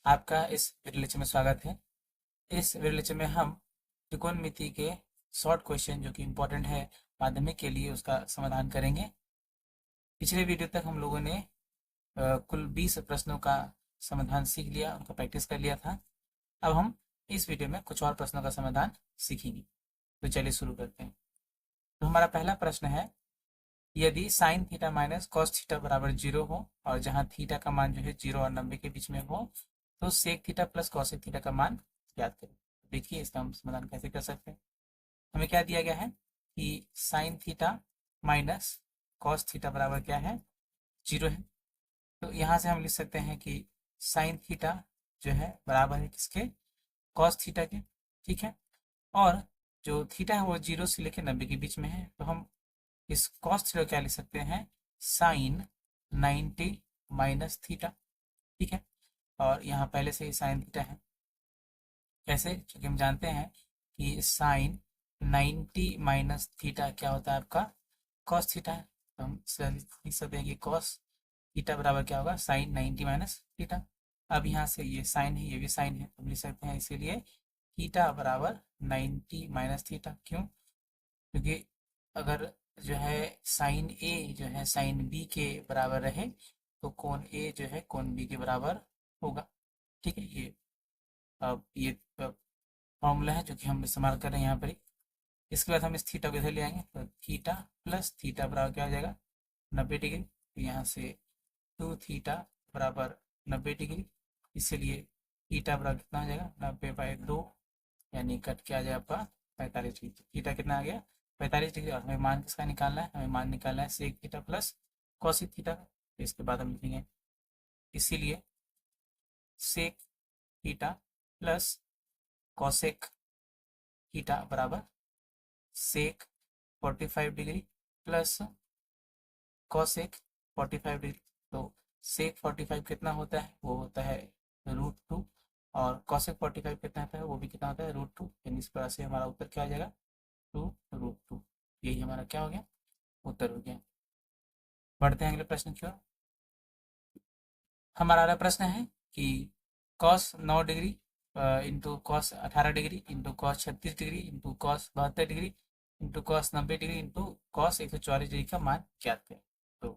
आपका इस video lecture में स्वागत है। इस वीडियो लेक्चर में हम त्रिकोणमिति के शॉर्ट क्वेश्चन जो कि इम्पोर्टेंट है माध्यमिक के लिए उसका समाधान करेंगे। पिछले वीडियो तक हम लोगों ने कुल 20 प्रश्नों का समाधान सीख लिया, उनका प्रैक्टिस कर लिया था। अब हम इस वीडियो में कुछ और प्रश्नों का समाधान सीखेंगे। तो चलिए शुरू करते हैं। तो हमारा पहला प्रश्न है, यदि sine theta minus cos theta बराबर 0 हो और जहां थीटा का मान जो है 0 और 90 के बीच में हो, तो sec theta plus cosec theta का मान ज्ञात करें। देखिए इसका हम समाधान कैसे कर सकते हैं। हमें क्या दिया गया है कि sine theta minus cos theta बराबर क्या है, 0 है। तो यहाँ से हम लिख सकते हैं कि साइन थीटा जो है बराबर है किसके, कॉस थीटा के। ठीक है, और जो थीटा है वो 0 से लेकर 90 के बीच में है, तो हम इस कॉस थीटा क्या लिख सकते हैं, साइन 90 माइनस थीटा। ठीक है, और यहाँ पहले से ही साइन थीटा है। कैसे, क्योंकि हम जानते हैं कि साइन 90 माइनस थीटा क्या होता है, आपका कॉस थीटा है। तो हम लिख सकते हैं कि कॉस थीटा बराबर क्या होगा, साइन 90 माइनस थीटा। अब यहाँ से ये साइन है, ये भी साइन है, तो हम लिख सकते हैं इसीलिए थीटा बराबर 90 माइनस थीटा। क्यों, क्योंकि अगर जो है साइन ए जो है साइन बी के बराबर रहे तो कोण ए जो है कोण बी के बराबर होगा। ठीक है, ये अब ये फॉर्मूला है जो कि हम इस्तेमाल कर रहे हैं यहाँ पर ही। इसके बाद हम इस थीटा को इधर ले आएंगे, तो थीटा प्लस थीटा बराबर क्या हो जाएगा, 90 डिग्री। तो यहाँ से 2 थीटा बराबर 90 डिग्री, इसीलिए थीटा बराबर कितना हो जाएगा, 90/2, यानी कट क्या आ जाएगा आपका 45 डिग्री। थीटा कितना आ गया, 45 डिग्री। और हमें मान किसका निकालना है, हमें मान निकालना है sec theta plus cosec theta. तो इसके बाद हम लिखेंगे इसीलिए sec theta plus cosec theta बराबर sec 45 degree plus cosec 45 degree. तो सेक 45 कितना होता है, वो होता है √2, और कॉसेक 45 कितना होता है, वो भी कितना होता है, √2। यानी इस तरह से हमारा उत्तर क्या आ जाएगा, 2√2। यही हमारा क्या हो गया, उत्तर हो गया। बढ़ते हैं अगले प्रश्न की ओर। हमारा अगला प्रश्न है कि cos 9 degree into cos 18 degree into cos 36 degree into cos 72 degree into cos 90 degree into cos 144 degree का मान ज्ञात करें। तो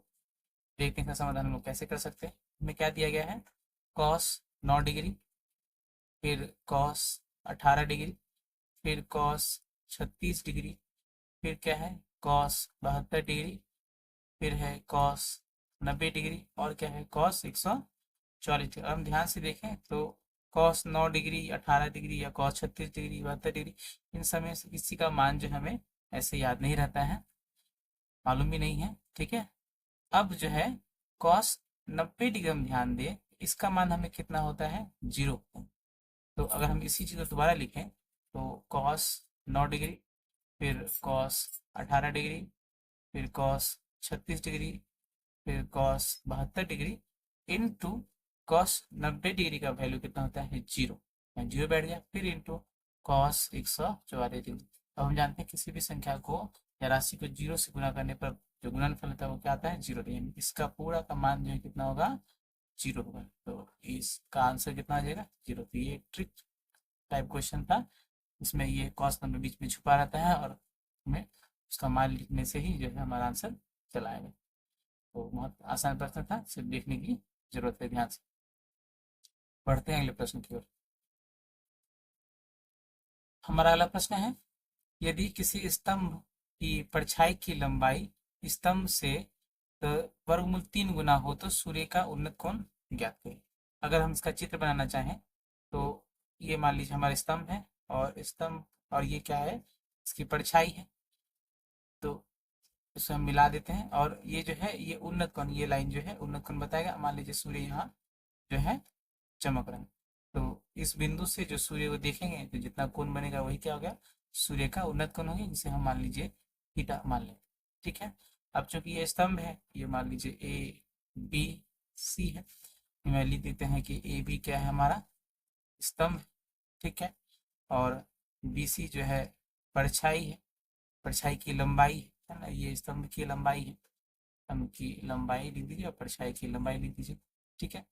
देखते हैं इसका समाधान हम लोग कैसे कर सकते हैं। हमें क्या दिया गया है, कॉस 9 डिग्री, फिर कॉस 18 डिग्री, फिर कॉस 36 डिग्री, फिर क्या है कॉस 72 डिग्री, फिर है कॉस 90 डिग्री, और क्या है कॉस 144 डिग्री। हम ध्यान से देखें तो कॉस 9 डिग्री, 18 डिग्री, या कॉस 36 डिग्री, 72 डिग्री, इन समय से किसी का मान जो हमें ऐसे याद नहीं रहता है, मालूम भी नहीं है। ठीक है, अब जो है कॉस 90 डिग्री हम ध्यान दें, इसका मान हमें कितना होता है, 0। तो अगर हम इसी चीज़ को दोबारा लिखें तो कॉस 9 डिग्री, फिर कॉस 18 डिग्री, फिर कॉस 36 डिग्री, फिर cos 72 degree into cos 90 degree का वैल्यू कितना होता है, 0। 0 बैठ गया, फिर इंटू कॉस 144 डिग्री। अब हम जानते हैं किसी भी संख्या को या राशि को 0 से गुना करने पर जो गुणनफल होता है वो क्या आता है, 0। यानी इसका पूरा का मान जो है कितना होगा, 0 होगा। तो इसका आंसर कितना आ जाएगा, 0। तो ये ट्रिक टाइप क्वेश्चन था, इसमें ये कॉस नंबर बीच में छुपा रहता है और हमें उसका मान लिखने से ही जो है हमारा आंसर चला आएगा। तो बहुत आसान प्रश्न था, सिर्फ देखने की जरूरत है ध्यान से। बढ़ते हैं अगले प्रश्न की ओर। हमारा अगला प्रश्न है, यदि किसी स्तंभ की परछाई की लंबाई स्तंभ से वर्गमूल 3 गुना हो तो सूर्य का उन्नत कोण ज्ञात करें। अगर हम इसका चित्र बनाना चाहें तो ये मान लीजिए हमारा स्तंभ है, और स्तंभ और ये क्या है, इसकी परछाई है। तो इसे हम मिला देते हैं, और ये जो है ये उन्नत कोण, ये लाइन जो है उन्नत कोण बताएगा। मान लीजिए सूर्य यहाँ जो है चमक रहा है, तो इस बिंदु से जो सूर्य को देखेंगे तो जितना कोण बनेगा वही क्या हो गया, सूर्य का उन्नत कोण हो गया, जिसे हम मान लीजिए थीटा मान लें। ठीक है, अब चूंकि ये स्तंभ है, ये मान लीजिए ए बी सी है, मैं लिख देते हैं कि ए बी क्या है, हमारा स्तंभ। ठीक है, और बी सी जो है परछाई है, परछाई की लंबाई है ना, ये स्तंभ की लंबाई है, स्तंभ की लंबाई लिख दीजिए और परछाई की लंबाई लिख दीजिए। ठीक है,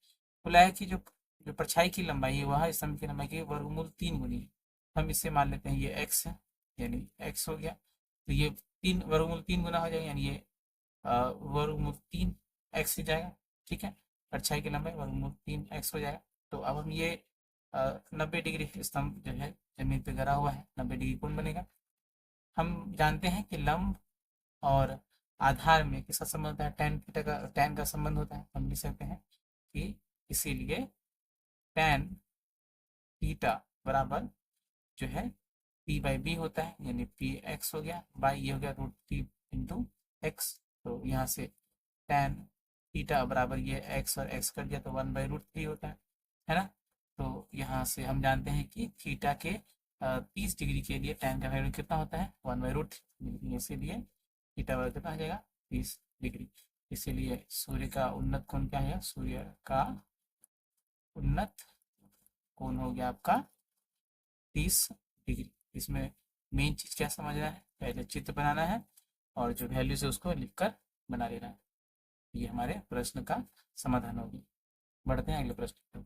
बोला है कि जो जो परछाई की लंबाई है वह स्तंभ की लंबाई की वर्गमूल 3 गुनी है। हम इससे मान लेते हैं ये x है, यानी x हो गया, तो ये 3 वर्गमूल 3 गुना हो जाएगा, यानी ये वर्गमूल 3 x हो जाएगा। ठीक है, परछाई की लंबाई वर्गमूल 3 x हो जाएगा। तो अब हम ये 90 डिग्री स्तंभ जो है जमीन पे गिरा हुआ है, 90 डिग्री कोण बनेगा। हम जानते हैं कि लंब और आधार में किसका संबंध होता है, टेन थीटा का, टेन का संबंध होता है। हम लिख सकते हैं कि इसीलिए टेन थीटा बराबर जो है पी बाई बी होता है, यानी पी एक्स हो गया, बाई ये हो गया रूट थ्री इंटू एक्स। तो यहाँ से टेन थीटा बराबर ये एक्स और एक्स कर दिया तो 1/√3 होता है ना। तो यहाँ से हम जानते हैं कि थीटा के 30 डिग्री के लिए टेन का वैल्यू कितना होता है, 1/√3। इसीलिए थीटा बराबर कितना हो जाएगा, 30 डिग्री। इसीलिए सूर्य का उन्नत कोण क्या है, सूर्य का उन्नत कोण हो गया आपका 30 डिग्री। इसमें मेन चीज क्या समझना है, पहले चित्र बनाना है और जो वैल्यूज है उसको लिखकर बना लेना है। ये हमारे प्रश्न का समाधान होगी। बढ़ते हैं अगले प्रश्न पर।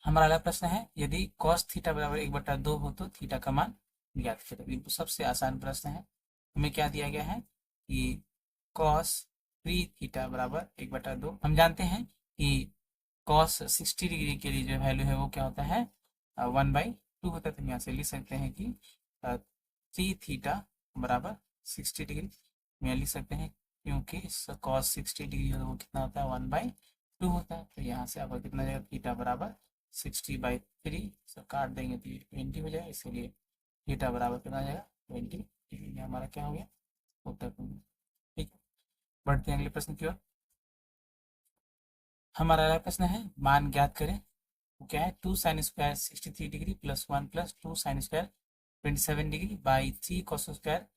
हमारा अगला प्रश्न है, यदि cos थीटा बराबर 1/2 हो तो थीटा का मान ज्ञात करें। ये सबसे आसान प्रश्न है। हमें क्या दिया गया है कि cos 3 थीटा बराबर 1/2। हम जानते हैं कि cos 60 डिग्री के लिए जो वैल्यू है वो क्या होता है, 1/2 होता है। तो हम यहाँ से लिख सकते हैं कि 3 थीटा बराबर 60 डिग्री। हम यहाँ लिख सकते हैं क्योंकि cos 60 डिग्री है तो वो कितना होता है, 1/2 होता है। तो यहाँ से आपका कितना जाएगा, थीटा बराबर 60/3 सब काट देंगे तो ये 20 हो जाएगा। इसीलिए थीटा बराबर कितना आ जाएगा, 20 डिग्री। हमारा क्या हो गया, उत्तर। ठीक है, बढ़ते हैं अगले प्रश्न की ओर। हमारा अगला प्रश्न है, मान ज्ञात करें। वो क्या है, 2 sin² 63 degree plus 1 plus 2 sin² 27 degree by 3 cos²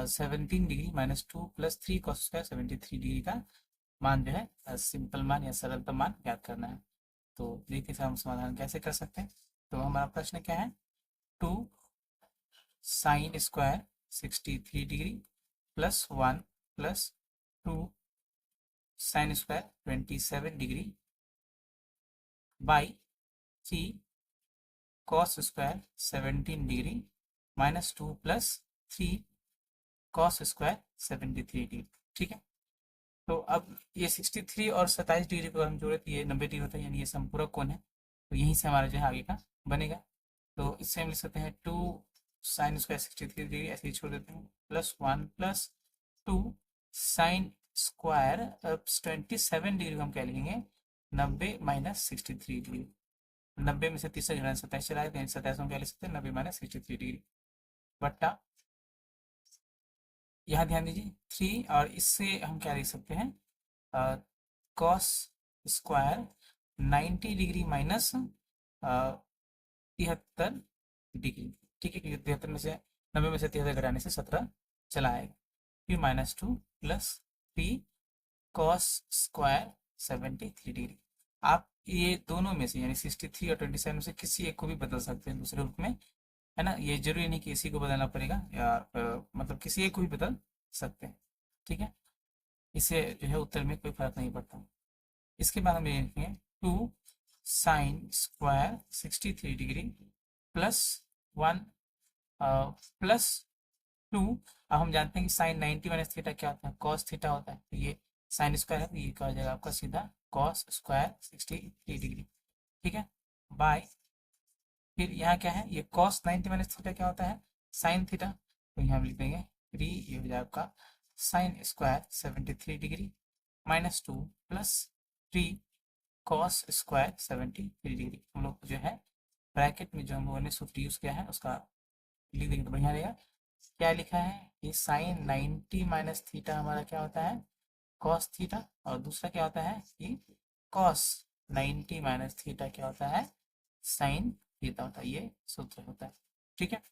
17 degree minus 2 plus 3 cos² 73 degree का मान जो है सिंपल मान या सरलतम मान ज्ञात करना है। तो देखिए हम समाधान कैसे कर सकते हैं। तो हमारा प्रश्न क्या है, 2 sin² 63 degree plus 1 plus 2 sin² 27 degree by 3 cos² 17 degree minus 2 plus 3 cos² 73 degree. ठीक है, तो अब ये 63 और 27 डिग्री को हम जोड़े तो ये 90 डिग्री होता है, यानी ये संपूरक कोण है। तो यहीं से हमारा जो है आगे का बनेगा। तो इससे हम लिख सकते हैं 2 sin² 63 डिग्री ऐसे ही छोड़ देते हैं, प्लस 1 प्लस 2 sin² 27 डिग्री हम क्या लिखेंगे, 90 माइनस 63 डिग्री। 90 में से 30 से घटाएं 27 चला जाते हैं, 27 हम क्या लिख सकते हैं, 90 माइनस 63 डिग्री बट्टा, यहाँ ध्यान दीजिए 3, और इससे हम क्या लिख सकते हैं, cos square 90 degree minus 73 degree. ठीक है, क्योंकि 73 में से 90 में से 73 घटाने से 17 चला आएगा। फिर माइनस 2 प्लस 3 cos² 73 डिग्री। आप ये दोनों में से यानी 63 और 27 में से किसी एक को भी बदल सकते हैं दूसरे रूप में, है ना। ये जरूरी नहीं कि इसी को बदलना पड़ेगा, या मतलब किसी एक को भी बदल सकते हैं। ठीक है, इससे जो है उत्तर में कोई फर्क नहीं पड़ता। इसके बाद हम लिखेंगे 2 sin² 63 डिग्री प्लस 1 प्लस 2। अब हम जानते हैं कि साइन 90 माइनस थीटा क्या होता है, कॉस थीटा होता है। तो ये साइन स्क्वायर है तो ये क्या हो जाएगा आपका सीधा cos² 63 डिग्री। ठीक है, बाय, फिर यहाँ क्या है, ये cos 90 माइनस थीटा क्या होता है, साइन थीटा। तो यहाँ हम लिख देंगे 3, ये हो जाएगा आपका sin² 73 degree minus 2 plus 3 cos² 73 degree. हम लोग जो है ब्रैकेट में जो हम लोगों ने सूत्र यूज किया है उसका लिख देंगे तो बढ़िया रहेगा। क्या लिखा है कि साइन 90 माइनस थीटा हमारा क्या होता है, cos थीटा, और दूसरा क्या होता है कि cos 90 माइनस थीटा क्या होता है, साइन थीटा होता है। ये सूत्र होता है। ठीक है,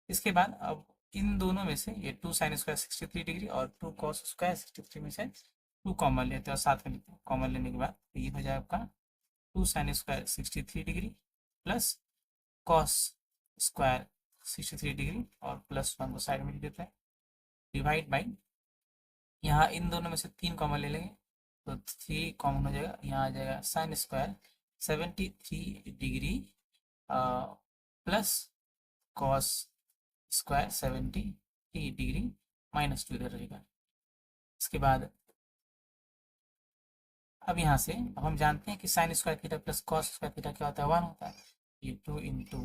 इसके बाद अब इन दोनों में से ये 2 sin² 63 डिग्री और 2 cos² 63 में से 2 कॉमन लेते हैं और साथ में लेते हैं। कॉमन लेने के बाद ये हो जाए आपका 2 sin² 63 degree plus cos² 63 degree और प्लस 1 को साइड में लिख देते हैं, डिवाइड बाई, यहाँ इन दोनों में से 3 कॉमन ले लेंगे तो 3 कॉमन हो जाएगा, यहाँ आ जाएगा sine square 73 degree plus cos square 73 degree -2 इधर रहेगा। इसके बाद अब यहाँ से अब हम जानते हैं कि sine square theta plus cos square theta क्या होता है, 1 होता है। ये 2 ×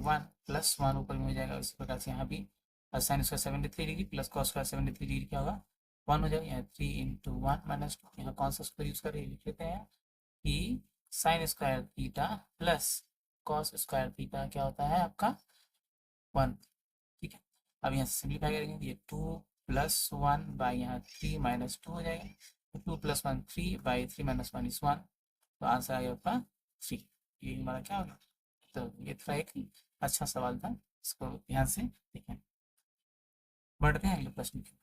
1 + 1 ऊपर में हो जाएगा। इसी प्रकार से यहाँ भी sine square 73 degree plus cos square 73 degree क्या होगा, 1 हो जाएगा। यहाँ 3 × 1 - 2, यहाँ कौन सा स्क्वायर यूज करें लिख लेते हैं कि sine square theta plus cos square theta क्या होता है आपका 1। ठीक है, अब यहाँ से सिंप्लीफाई करेंगे, ये 2 + 1 बाई यहाँ 3 - 2 हो जाएगा। 2 + 1 3 बाई 3 - 1 = 1, तो आंसर आ गया आपका 3। ये हमारा क्या होगा, तो ये थोड़ा एक अच्छा सवाल था, इसको ध्यान से देखें। बढ़ते हैं अगले प्रश्न की।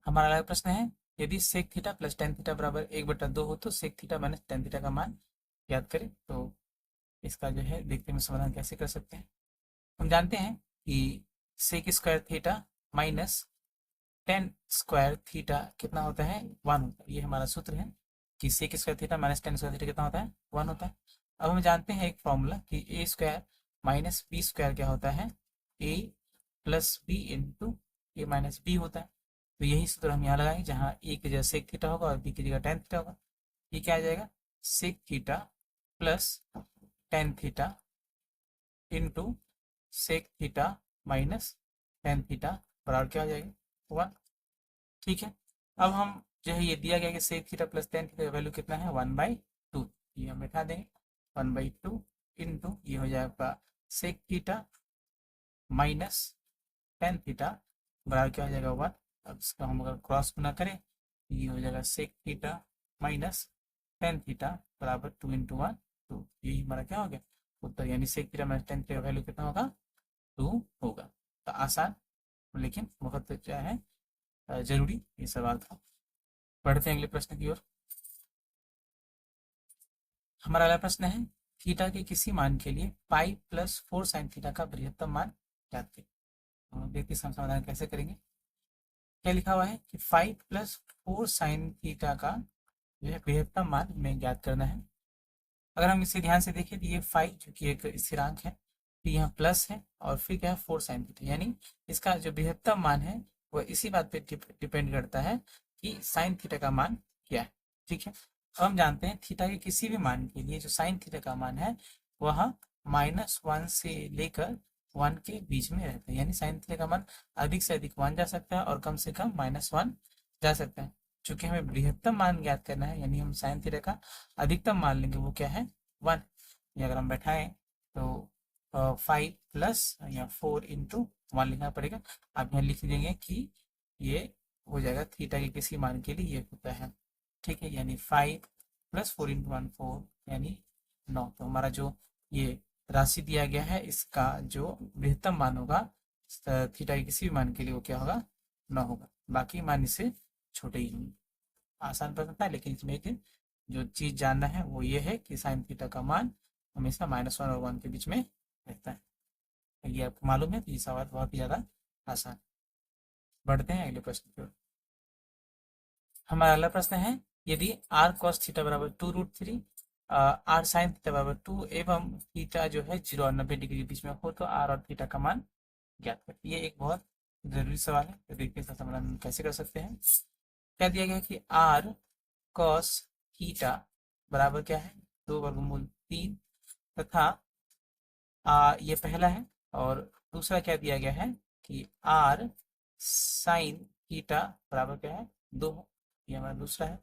हमारा अगला प्रश्न है, यदि sec theta plus tan theta बराबर 1/2 हो तो sec theta minus tan theta का मान याद करें। तो इसका जो है देखते हैं समाधान कैसे कर सकते हैं। हम जानते हैं कि sec square theta minus tan square theta कितना होता है, 1 होता है। ये हमारा सूत्र है कि sec square theta minus tan square theta कितना होता है, 1 होता है। अब हम जानते हैं एक फॉर्मूला कि ए स्क्वायर माइनस बी स्क्वायर क्या होता है, ए प्लस बी इंटू ए माइनस बी होता है। तो यही सूत्र हम यहाँ लगाएंगे, जहाँ ए की जगह सेक थीटा होगा और बी की जगह टेन थीटा होगा। ये क्या आ जाएगा, sec theta plus tan theta into sec theta minus tan theta बराबर क्या हो जाएगा, 1। ठीक है, अब हम जो है ये दिया गया कि sec theta plus tan theta का वैल्यू कितना है, 1/2। ये हम बैठा देंगे 1/2 इंटू ये हो जाएगा sec theta minus tan theta बराबर क्या हो जाएगा, 1। अब इसका हम अगर क्रॉस गुना करें ये हो जाएगा sec theta minus tan theta बराबर 2 × 1। तो यही हमारा क्या हो गया उत्तर, यानी sec theta minus tan theta का वैल्यू कितना होगा, 2 होगा। तो आसान लेकिन बहुत क्या है जरूरी ये सवाल था। बढ़ते हैं अगले प्रश्न की ओर। हमारा अगला प्रश्न है, थीटा के किसी मान के लिए पाई प्लस 4 साइन थीटा का बृहत्तम मान ज्ञात करें। तो देखिए समाधान कैसे करेंगे। क्या लिखा हुआ है कि 5 + 4 साइन थीटा का जो है बृहत्तम मान हमें ज्ञात करना है। अगर हम इसे ध्यान से देखें तो ये 5 जो कि एक स्थिरांक है, तो यहाँ प्लस है और फिर क्या है 4 साइन थीटा, यानी इसका जो बृहत्तम मान है वह इसी बात पे डिपेंड करता है कि साइन थीटा का मान क्या है। ठीक है, अब हम जानते हैं थीटा के किसी भी मान के लिए जो साइन थीटा का मान है वह -1 से लेकर 1 के बीच में रहता है, यानी साइन थीटा का मान अधिक से अधिक 1 जा सकता है और कम से कम -1 जा सकता है। चूंकि हमें बृहत्तम मान ज्ञात करना है, यानी हम साइन थीटा का अधिकतम मान लेंगे, वो क्या है 1। ये अगर हम बैठाएं तो 5 प्लस या 4 × 1 लिखना पड़ेगा। आप यहाँ लिख देंगे कि ये हो जाएगा थीटा के किसी मान के लिए ये होता है। ठीक है, यानी 5 + 4 × 1 4 यानी 9। तो हमारा जो ये राशि दिया गया है इसका जो बृहत्तम मान होगा थीटा के किसी भी मान के लिए वो क्या होगा, 9 होगा। बाकी मान इससे छोटे ही होंगे। आसान प्रश्न था, लेकिन इसमें एक जो चीज जानना है वो ये है कि साइन थीटा का मान हमेशा -1 और 1 के बीच में रहता है। ये आपको मालूम है, तो ये सवाल बहुत ही ज्यादा आसान। बढ़ते हैं अगले प्रश्न की ओर। हमारा अगला प्रश्न है, यदि r cos थीटा बराबर 2√3 r sin थीटा बराबर 2 एवं थीटा जो है 0 और 90 डिग्री के बीच में हो तो r और थीटा का मान ज्ञात करें। ये एक बहुत जरूरी सवाल है, तो देखिए इसका समाधान कैसे कर सकते हैं। क्या दिया गया कि r cos थीटा बराबर क्या है, 2√3 तथा ये पहला है, और दूसरा क्या दिया गया है कि r sin थीटा बराबर क्या है, 2। ये हमारा दूसरा है।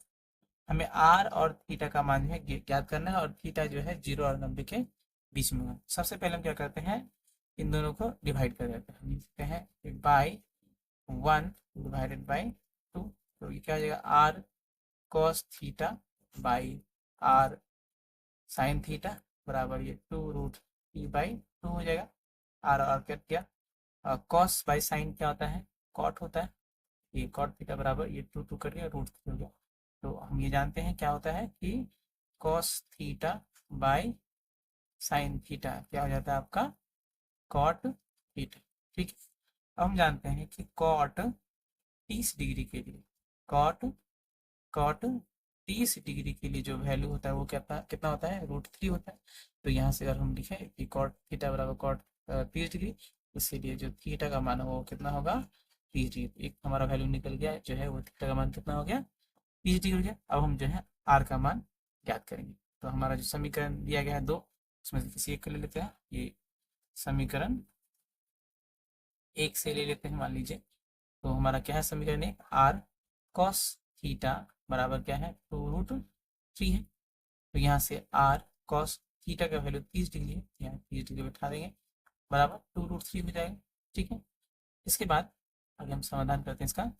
हमें r और थीटा का मान जो है ज्ञात करना है, और थीटा जो है 0 और 90 के बीच में है। सबसे पहले हम क्या करते हैं, इन दोनों को डिवाइड कर देते हैं। हम लिखते हैं बाई 1 / 2। तो ये क्या हो जाएगा, r cos theta by r sin theta बराबर ये 2√3/2 हो जाएगा। r और क्या cos बाई साइन क्या होता है, cot होता है। ये cot थीटा बराबर ये 2 कर दिया, √3 हो गया। तो हम ये जानते हैं क्या होता है कि cos theta by sine theta क्या हो जाता है आपका, cot थीटा। ठीक है, अब हम जानते हैं कि cot 30 डिग्री के लिए cot कॉट 30 डिग्री के लिए जो वैल्यू होता है वो कितना होता है, √3 होता है। तो यहाँ से अगर हम लिखें कि कॉट थीटा बराबर कॉट 30 डिग्री, इसीलिए जो थीटा का मान है वो कितना होगा, 30 डिग्री। एक हमारा वैल्यू निकल गया जो है, वो थीटा का मान कितना हो गया, 30 डिग्री हो गया। अब हम जो है आर का मान ज्ञात करेंगे। तो हमारा जो समीकरण दिया गया है दो, उसमें से किसी एक को ले लेते हैं। ये समीकरण एक से ले लेते हैं, मान लीजिए। तो हमारा क्या है समीकरण एक, आर कॉस थीटा बराबर क्या है, 2√3 है। तो यहाँ से आर कॉस थीटा का वैल्यू 30 डिग्री है, यहाँ 30 डिग्री बैठा देंगे, बराबर 2√3 हो जाएगा। ठीक है, इसके बाद आगे हम समाधान करते हैं इसका।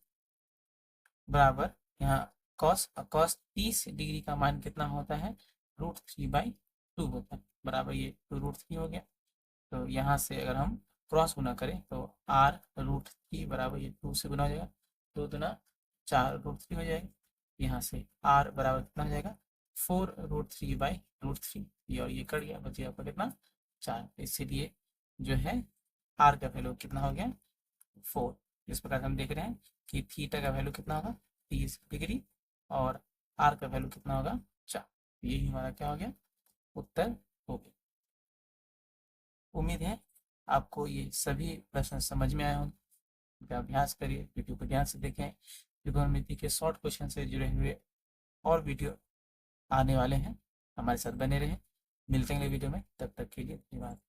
बराबर यहाँ कॉस कॉस 30 डिग्री का मान कितना होता है, √3/2 होता है, बराबर ये 2√3 हो गया। तो यहाँ से अगर हम क्रॉस गुना करें तो r√3 बराबर ये 2 से गुना हो जाएगा, 2 दूना 4√3 हो जाएगा। यहाँ से r बराबर कितना हो जाएगा, 4√3/√3, ये और ये कट गया, बचे आपका कितना, 4। इसीलिए जो है r का वैल्यू कितना हो गया, 4। इस प्रकार हम देख रहे हैं कि थीटा का वैल्यू कितना होगा, 30 डिग्री, और r का वैल्यू कितना होगा, 4। यही हमारा क्या हो गया, उत्तर हो गया। उम्मीद है आपको ये सभी प्रश्न समझ में आए होंगे। इनका अभ्यास करिए, वीडियो को ध्यान से देखें। त्रिकोणमिति के शॉर्ट क्वेश्चन से जुड़े हुए और वीडियो आने वाले हैं, हमारे साथ बने रहें। मिलते हैं अगले वीडियो में, तब तक के लिए धन्यवाद।